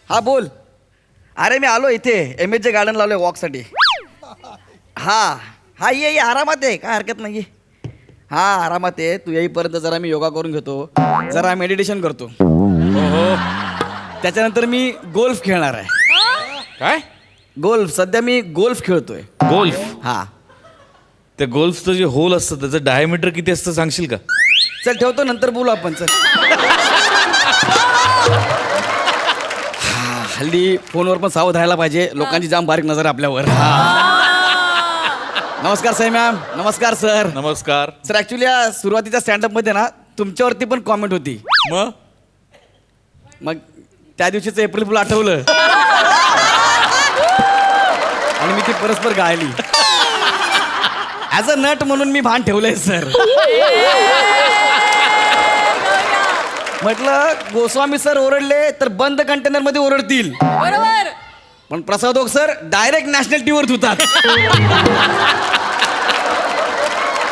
हा बोल. अरे मी आलो इथे MH गार्डनला आलोय वॉकसाठी. हा हा ये आरामात आहे, काय हरकत नाही. हा आरामात आहे. तू येईपर्यंत जरा मी योगा करून घेतो, जरा मेडिटेशन करतो. हो त्याच्यानंतर मी गोल्फ खेळणार आहे. काय? गोल्फ. सध्या मी गोल्फ खेळतोय. गोल्फ? हा. ते गोल्फचं जे होल असतं त्याचं डायमीटर किती असतं सांगशील का? चल ठेवतो, नंतर बोलू आपण. चल. हल्ली फोनवर पण सावध राहायला पाहिजे, लोकांची जाम बारीक नजर आहे आपल्यावर. नमस्कार सई मॅम. नमस्कार सर. नमस्कार सर. ऍक्च्युली या सुरुवातीच्या स्टँडअप मध्ये ना तुमच्यावरती पण कॉमेंट होती. मग त्या दिवशीचं एप्रिल फुल आठवलं आणि मी ती परस्पर गायली. ऍज अ नट म्हणून मी भान ठेवलंय सर. म्हटलं गोस्वामी सर ओरडले तर बंद कंटेनर मध्ये ओरडतील, बरोबर. पण प्रसाद ओक सर डायरेक्ट नॅशनल टीव्हीवर धुतात.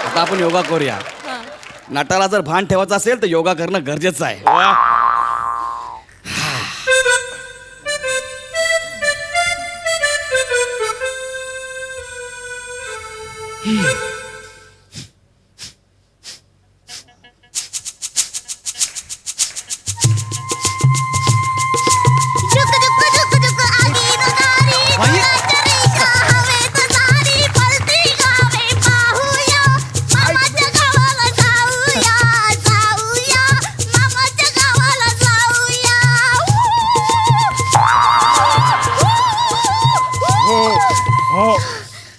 आता आपण योगा करूया. नटाला जर भान ठेवायचं असेल तर योगा करणं गरजेचं आहे.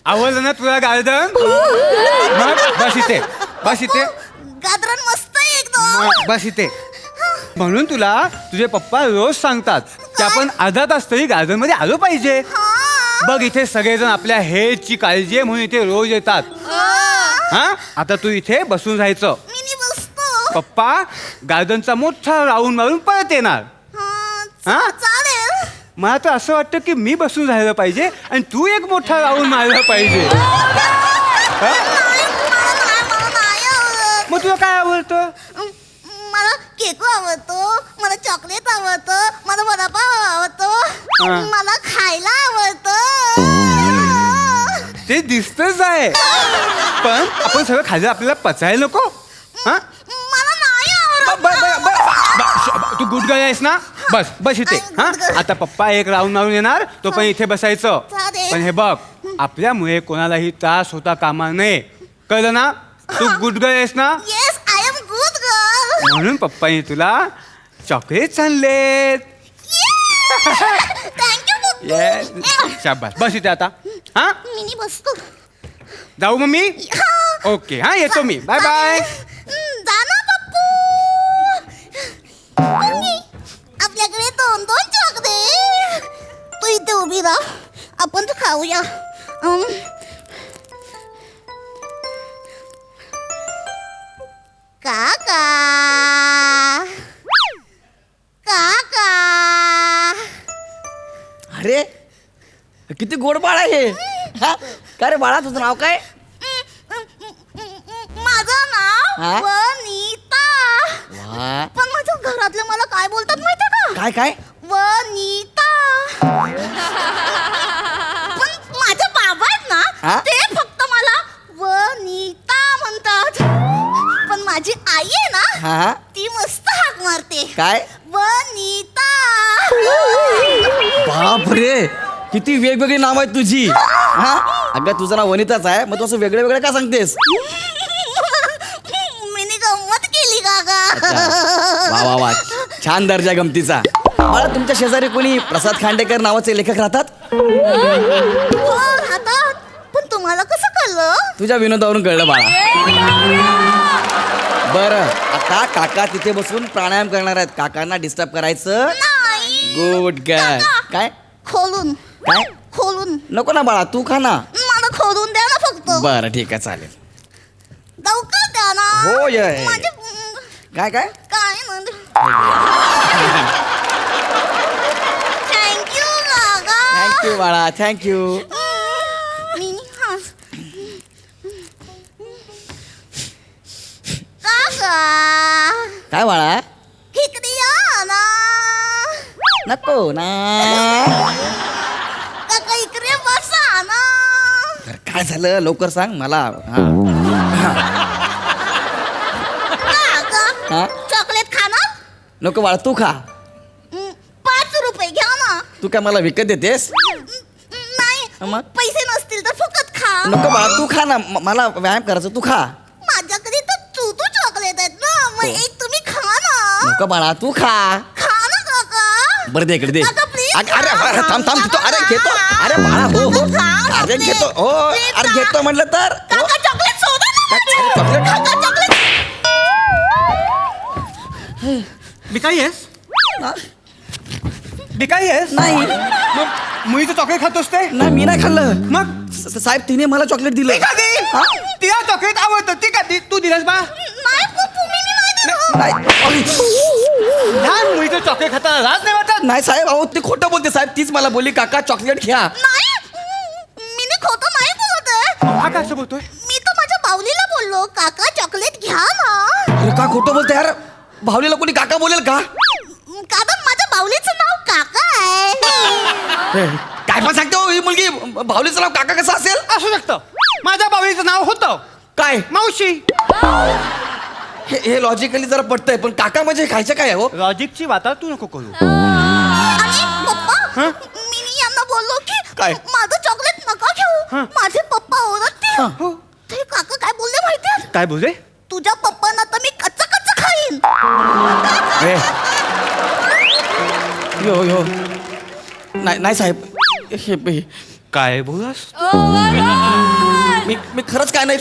आवडलं ना तुला गार्डन? मग बस इथे, बस इथे, गार्डन मस्त आहे एकदम. बस इथे. म्हणून तुला तुझे पप्पा रोज सांगतात की आपण अर्धा तास तरी गार्डन मध्ये आलो पाहिजे. बघ इथे सगळेजण आपल्या हेल्थची काळजी आहे म्हणून इथे रोज येतात. हा आता तू इथे बसून राहायचं. पप्पा गार्डनचा मोठा राऊंड मारून परत येणार. हा चालेल. मला तर असं वाटतं की मी बसून राहिलं पाहिजे आणि तू एक मोठा राऊंड मारला पाहिजे. मग तुला काय आवडतं? मला केक आवडतो, मला चॉकलेट आवडतं, मला वडापाव आवडतो, मला खायला आवडतं. ते दिसतच आहे, पण आपण सगळं खाल्लं आपल्याला पचायला नको. हा मला नाही आवडत. तू गुड गर्ल आहेस ना? बस बस इथे. हा आता पप्पा एक राऊंड मारून येणार, तो पण इथे बसायचं. चालेल. पण हे बघ, आपल्यामुळे कोणालाही त्रास होता कामा नये, कळलं ना? तू गुड गर्ल आहेस ना? Yes, I am good girl. म्हणून पप्पानी तुला चॉकलेट आणलेत. थँक्यू. येस, शाबास. बस इथे आता. हा मिनी बसतो. जाऊ मम्मी? ओके, हा येतो मी. Bye bye. जा ना पप्पू. आपल्याकडे 2-2 चॉकलेट. तू इथे उभी राहा, आपण तर खाऊया. काका काका. अरे किती गोड बाळ आहे. हा काय रे बाळा, तुझं नाव काय? माझं नाव हा? वनिता. वा. पण माझ्या घरातले मला काय बोलतात माहिती का? काय काय? वनिता. पण माझे बाबा आहेत हा? ना, ते फक्त मला वनिता म्हणतात. पण माझी आई आहे ना, हा ती मस्त हाक मारते. काय? वनिता. बाप रे, किती वेगवेगळी नाव आहेत तुझी. हा अगं तुझं नाव वनिताच आहे, मग तू असं वेगळे वेगळे का सांगतेस? मी गंमत केली काका. वा वा वा, छान दर्जा गमतीचा. बाळा तुमच्या शेजारी कोणी प्रसाद खांडेकर नावाचे लेखक राहतात? हो, राहतात. पण तुम्हाला कसं कळलं? तुझ्या विनोदावरून कळलं बाळा. बरं आता काका तिथे बसून प्राणायाम करणार आहेत, काकांना डिस्टर्ब करायचं नाही. Good girl. काय खोलून. काय? खोलून. नको ना बाळा, तू खा ना. मला खोलून द्या ना फक्त. बरं ठीक आहे चालेल. लवकर द्या ना. हो, ये. माझे काय काय? काय म्हणजे थँक्यू काका. थँक्यू बाळा, थँक्यू. मिनी हस. काका काय बाळा? इकडे या ना. नको ना. काका इकडे बसा ना. अरे काय झालं लवकर सांग मला. काका हा? चॉकलेट खाणार? नको बाळा तू खा. 5 रुपये घ्या ना. तू काय मला विकत देतेस? नाही मग? पैसे नसतील तर फुकट खा. नको बाळा तू खा ना. मला व्यायाम करायचं तू खा. माझ्याकडे तर तू चॉकलेट आहेत ना. मग एक तुम्ही खा ना. नको बाळा तू खा. खा ना काका. बरं दे इकडे दे. काका, please अरे खा. अरे, थांब थांब घेतो. अरे घेतो. अरे बाळा हो हो. काका, खा ना, अरे please. घेतो हो. Please अरे खा. घेतो म्हटलं तर हो. काका चॉकलेट सोडा ना. अरे, चॉकलेट. काका चॉकलेट. बिकाई आहेस? हा? बिकाई आहेस? नाही मग मुलीचं चॉकलेट खातोस ते? नाही मी नाही खाल्लं. मग साहेब तिने मला चॉकलेट दिलं. ती कधी? हा? तिला चॉकलेट आवडतं ती कधी तू दिलंस बा? नाही पप्पू मी नाही दिलं. नाही अरे, लहान मुलीचं चॉकलेट खाताना लाज नाही वाटत? नाही साहेब अहो ती खोटं बोलते साहेब. तीच मला बोलली काका चॉकलेट घ्या. नाही मी खोटं नाही बोलत आहे. हा काय असं बोलतोय? मी तर माझ्या बावलीला बोललो काका चॉकलेट घ्या ना. अरे का खोटं बोलते यार. भावलीला कोणी काका बोलेल का? कारण माझ्या बावलीचं नाव काका आहे. काय पण सांगते हो ही मुलगी. भावलीचं नाव काका कसं असेल? असू शकतं. माझ्या बावलीचं नाव होतं काय मावशी. हे लॉजिकली जरा पटतंय पण काका म्हणजे खायचं काय हो? लॉजिकची वाता तू नको करू. आणि पप्पा मी यांना बोललो की काय? माझं चॉकलेट नका घेऊ. माझे पप्पा ओरडतील. हो. ते काका काय बोलले माहितीये? काय बोलले? तुझ्या पप्पांना तर मी कच्चा खाईन. ए. यो यो नाही नाही साहेब हे काय बोलास? मी खरंच काय नाही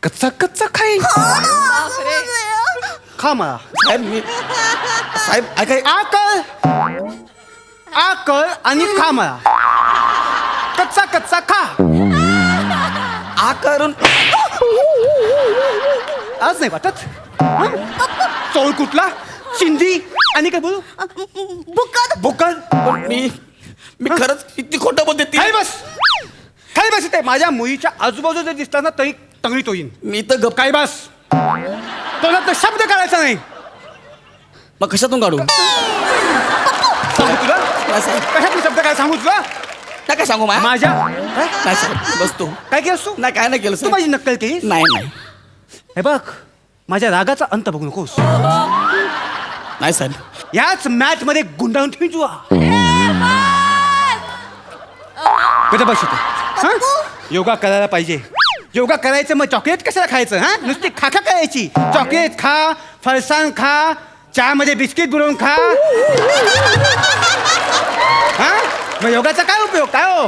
कच्चा कच्चा खाई. खा मला. साहेब मी साहेब ऐकाय आकल आणि खा मला. कच्चा कच्चा खा. आ करून आज नाही वाटत. चौळ कुठला शिंदी आणि काय बोलू बुकद. बोकल. पण मी खरंच किती खोटं बोलते ती. खाली बस. खाली बस इथे. माझ्या मुलीच्या आजूबाजू जर दिसतात ना तरी तंगडी तो येईन. मी तर गप. काय बस. तोंडात तर शब्द काढायचा नाही. मग कशातून काढू? सांगू तुला काय साहेब कशातून शब्द काय सांगू तुला काय सांगू मा माझ्या नाही साहेब बसतो. काय केलंस तू? नाही काय नाही केलं तू साहेब. माझी नक्कल केलीस. नाही नाही हे बघ माझ्या रागाचा अंत बघू नकोस. नाही साहेब. याच मॅच मध्ये गुंडाळून ठेवी तुला. कधी बस इथे. हा? योगा करायला पाहिजे. योगा करायचं मग चॉकलेट कशाला खायचं? हा नुसती खाखा करायची. चॉकलेट खा फरसाण खा चहामध्ये बिस्किट बुडवून खा. हा मग योगाचा काय उपयोग काय हो?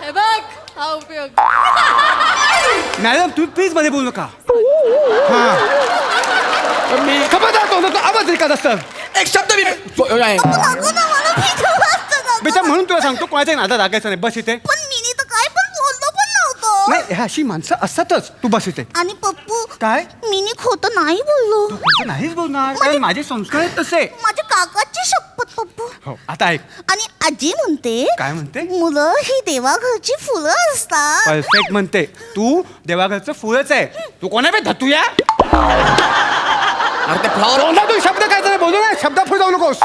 हे बघ हा उपयोग. मॅडम तुम्ही प्लीज मध्ये बोलू नका. हा पण मी खबरदार तो आवाज ऐकत असतं. एक शब्द मी नको ना मला भीती वाटतं नको. बेटा म्हणून तुला सांगतो कोणाच्या नादात लागायचं नाही. बस इथे. पण मी तर काय पण बोललो पण नव्हतो. नाही हे अशी माणसं असतातच. तू बस इथे. आणि पप्पू काय? मी खोटं नाही बोललो. तू खोटं नाहीच बोलणार कारण माझे संस्कार आहेत तसे. माझ्या काकाची शपथ पप्पू. हो आता ऐक. आणि आजी म्हणते काय म्हणते? मुलं ही देवाघरची फुलं असतात. परफेक्ट म्हणते. तू देवाघरचं फुलच आहे. तू कोणा बे धतू या अरे ते फ्लॉवर तोंडा तू शब्द काय जरा बोलू ना. शब्द पुढे जाऊ नकोस.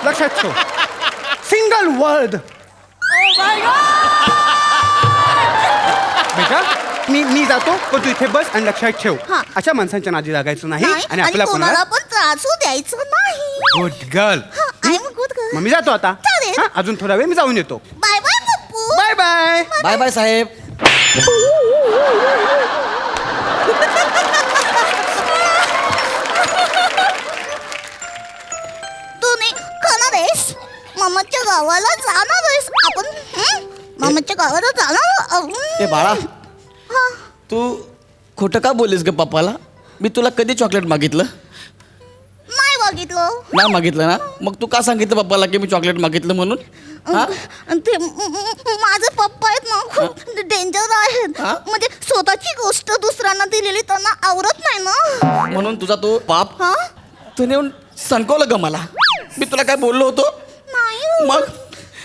लक्षात ठेव. Single word. बेटा मी जातो पण तू इथे बस आणि लक्षात ठेव. हा. अशा माणसांच्या नादी लागायचं नाही नाही, आणि आणि आपल्या कोणाला कोणाला पण त्रास होऊ द्यायचं नाही. Good girl. I am good girl. मग मी जातो आता. चालेल. हा, अजून थोडा वेळ मी जाऊन येतो. Bye bye Pappu. Bye bye. Bye bye साहेब. तू नाही खाणार आहेस? मामाच्या गावाला जाणार आहेस आपण? मामाच्या गावाला जाणार. ए बाळा हा. तू खोटं का बोललीस ग पप्पाला? मी तुला कधी चॉकलेट मागितलं? नाही बघितलं. नाही मागितलं ना. मग तू का सांगितलं पप्पाला की मी चॉकलेट मागितलं म्हणून? हा? ते माझे पप्पा आहेत ना खूप डेंजर आहेत. हा? म्हणजे स्वतःची गोष्ट दुसऱ्यांना दिलेली त्यांना आवडत नाही ना. म्हणून तुझा तो बाप हा? तू नेऊन सणकवलं ग मला. मी तुला काय बोललो होतो? नाही. मग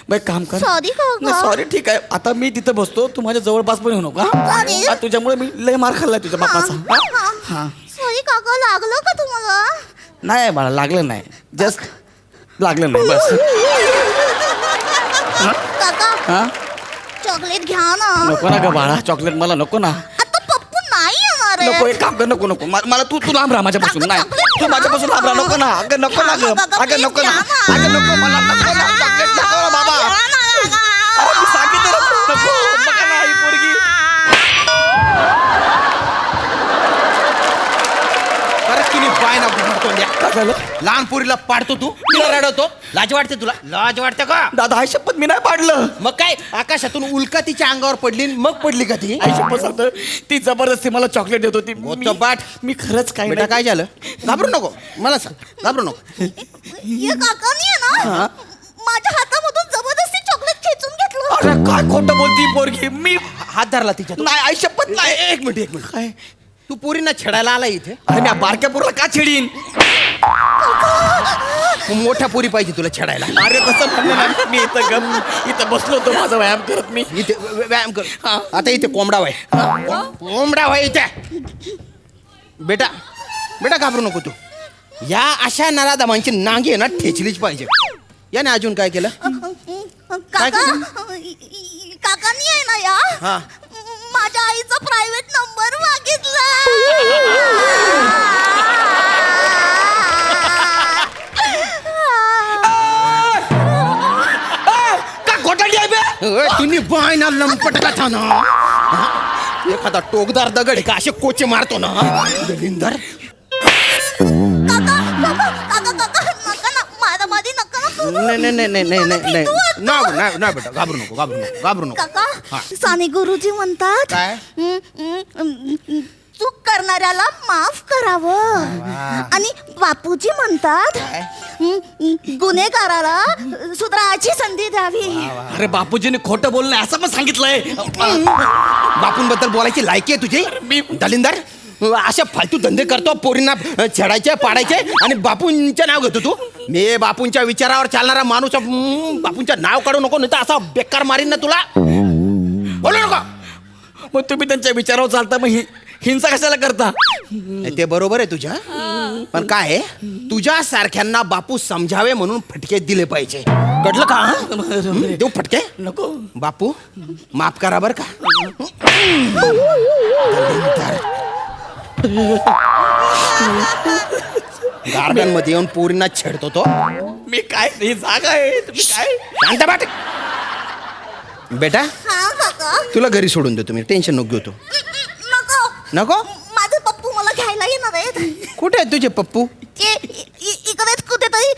बाई काम कर. Sorry काका. सॉरी ठीक आहे. आता मी तिथं बसतो. तू माझ्या जवळपास पण येऊ नका. चालेल. तुझ्यामुळे मी लय मार खाल्लाय तुझ्या बापाचा. हा. हा सॉरी काका लागलं का तुम्हाला? नाही बाळा लागलं नाही, जस्ट लागलं नाही बस. काका हा चॉकलेट घ्या ना. नको ना ग बाळा, चॉकलेट मला नको ना. आता पप्पू नाही येणार आहे. नको एक काम कर, नको नको मला तू लांब राहा माझ्यापासून. नाही तू माझ्यापासून लांब राहा, नको ना अगं, नको ना ग अगं, नको ना अगं, नको मला नको ना चॉकलेट नको ना बाबा. अरे मी सांगितलं ना, नको बघा ना ही पोरगी. परत तुम्ही पाय ना तोंड्या. काय झालं लहान पोरीला पाडतो तू, तिला रडवतो. लाज वाटते तुला? लाज वाटते का? दादा आई शपथ मी नाही पाडलं. मग काय आकाशातून उल्का तिच्या अंगावर पडली मग पडली का ती? आई शपथ सांगतो, ती जबरदस्ती मला चॉकलेट देत होती. मोठं पाठ. मी खरंच काय बेटा काय झालं? घाबरू नको, मला सांग, घाबरू नको. हे काकानी आहे ना माझ्या हातामधून जबरदस्ती चॉकलेट खेचून घेतलं. अरे काय खोटं बोलती पोरगी. मी हात धरला तिच्या. नाही आई शपथ नाही. एक मिनिट एक मिनिट. काय तू पोरींना छेडायला आला इथे? अरे मी बारक्या पोरला का छेडीन? मग मोठ्या पोरी पाहिजे तुला छेडायला. अरे तसं म्हणलं नाही. मी इथं बसलो होतो माझा व्यायाम करत. मी इथे व्यायाम कर. आता इथे कोंबडा व्हाय, कोंबडा व्हाय इथे. बेटा बेटा घाबरू नको तू. या अशा नराधमांची नांगी आहे ना ठेचलीच पाहिजे. याने अजून काय केलं? काका काकानी आहे ना या हा. माझ्या आईचा प्रायव्हेट नंबर मागितला. का खोटाडी आहे बे? तुम्ही बाय ना लंपट का था ना. एखादा टोकदार दगड आहे का असे कोचे मारतो ना दलिंदर. काका काका काका नका ना माझ्या मध्ये नका ना तू. नाही नाही नाही नाही नाही नाही नाही नाही बेटा घाबरू नको घाबरू नको घाबरू नको. काका साने गुरुजी म्हणतात काय? चूक करणाऱ्याला माफ करावं. आणि बापूजी म्हणतात गुन्हेगाराला सुधाराची संधी द्यावी. अरे बापूजीने खोटं बोलणं नाही असं पण सांगितलंय. बापूंबद्दल बोलायची लायकी आहे तुझी? मी दलिंदर अशा फालतू धंदे करतो, पोरींना छेडायचे पाडायचे आणि बापूंचे नाव घेतो तू. मी बापूंच्या विचारावर चालणारा माणूस. बापूंच्या नाव काढू नको, नाही तर असा बेकार मारीन ना तुला. बोलू नको. मग तुम्ही त्यांच्या विचारावर चालता, मग हिंसा कशाला करता? ते बरोबर आहे तुझ्या, पण काय आहे, तुझ्या सारख्यांना बापू समजावे म्हणून फटके दिले पाहिजे. कळलं का? देऊ फटके? नको बापू माफ करा बर का. गार्डन मध्ये येऊन पोरींना छेडतो तो. मी काय ही जागा आहे. तुम्ही काय शांत बाट. बेटा हा काका तुला घरी सोडून देतो मी, टेन्शन नको घेऊ तू. नको नको? माझे पप्पू मला घ्यायला येणार आहेत. कुठे आहे तुझे पप्पू? ते इकडेच कुठेतरी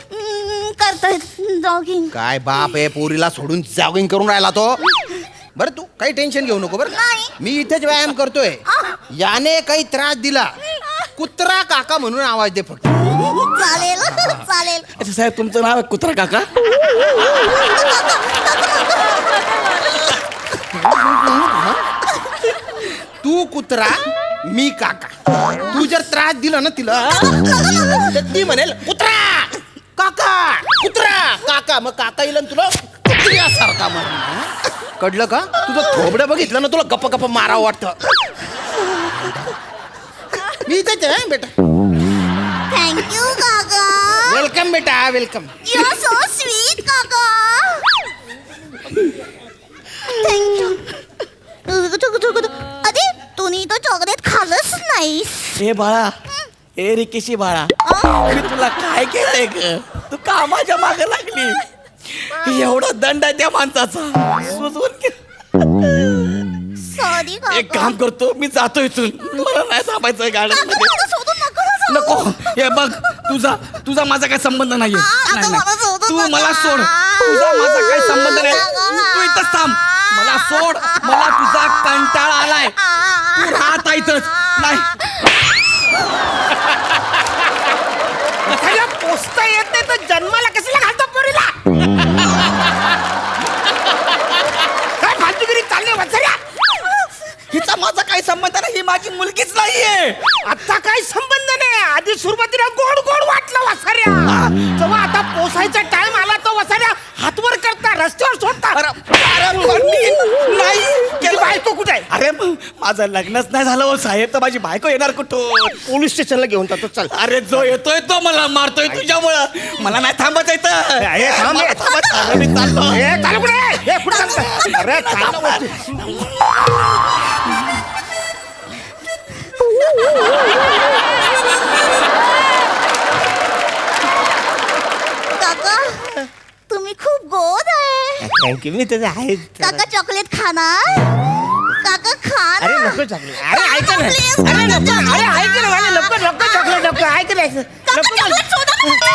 करतायत जॉगिंग. काय बाप आहे, पोरीला सोडून जॉगिंग करून राहिला तो. बरं तू काही टेन्शन घेऊ नको बरं. नाही. मी इथेच व्यायाम करतोय. याने काही त्रास दिला, कुत्रा काका म्हणून आवाज दे फक्त. चालेल चालेल. अच्छा साहेब तुमचं नाव आहे कुत्रा काका? तू कुत्रा मी काका. तू जर त्रास दिला ना तिला तर ती म्हणेल कुत्रा काका कुत्रा काका. मग काका येईल आणि तुला कुत्र्यासारखा मार. कळलं का? तुझं थोबडं बघितलं ना तुला गप्प गप्प मारावं वाटतं. मी इथेच आहे बेटा. थँक्यू काका. वेलकम बेटा welcome. You are so sweet काका. थँक्यू. अरे तुम्ही तर चॉकलेट खाल्लंच नाहीस. हे बाळा, हे रिकेशी बाळा, मी तुला काय केलंय ग? तू का माझ्या मागे लागली? एवढा दंड आहे त्या माणसाचा. सुचवून घे. सॉरी एक काका. काम करतो, मी जातो इथून. मला नाही थांबायचं गार्डन काका, मध्ये. मला सोडून नको ना जाऊ. नको हे बघ, तुझा माझा काही संबंध नाहीये. आता नाही, मला नाही. सोडून तू नका. मला सोड. तुझा माझा काही संबंध नाही. तू इथंच थांब. मला सोड. मला तुझा कंटाळा आलाय. तू राहता इथंच. नाही पोचता येत नाही तर जन्माला कशाला घालतो पोरीला? काय फालतूगिरी चालली वचऱ्या? हिचा माझा काही संबंध नाही. ही माझी मुलगीच नाहीये. आता काय संबंध नाही. आधी सुरुवातीला गोड गोड वाटलं वसाऱ्या. जेव्हा आता पोसायचा टाइम आला तो वसाऱ्या हातवर करता रस्त्यावर सोडता. अरे पण मी नाही गेली बायको कुठे आहे? अरे अरे माझं लग्नच नाही झालं हो साहेब, तर माझी बायको येणार कुठून? पोलीस स्टेशनला घेऊन जातो चल. अरे जो येतोय तो मला मारतोय तुझ्यामुळं. मला नाही थांबायचं इथं. अरे, थांब रे. मला थांबायचं. अरे, मी चाललो. चालू कुठे? कुठे चालतं? अरे चाललं वरती. काका तुम्ही खूप गोड आहे. थँक्यू. मी तुझं आहे. काका चॉकलेट खाणार? काका खाणार? अरे नको चॉकलेट. अरे ऐक ना. अरे नको. अरे ऐक ना. नको चॉकलेट नको. ऐक ना. काका चॉकलेट सोडा ना.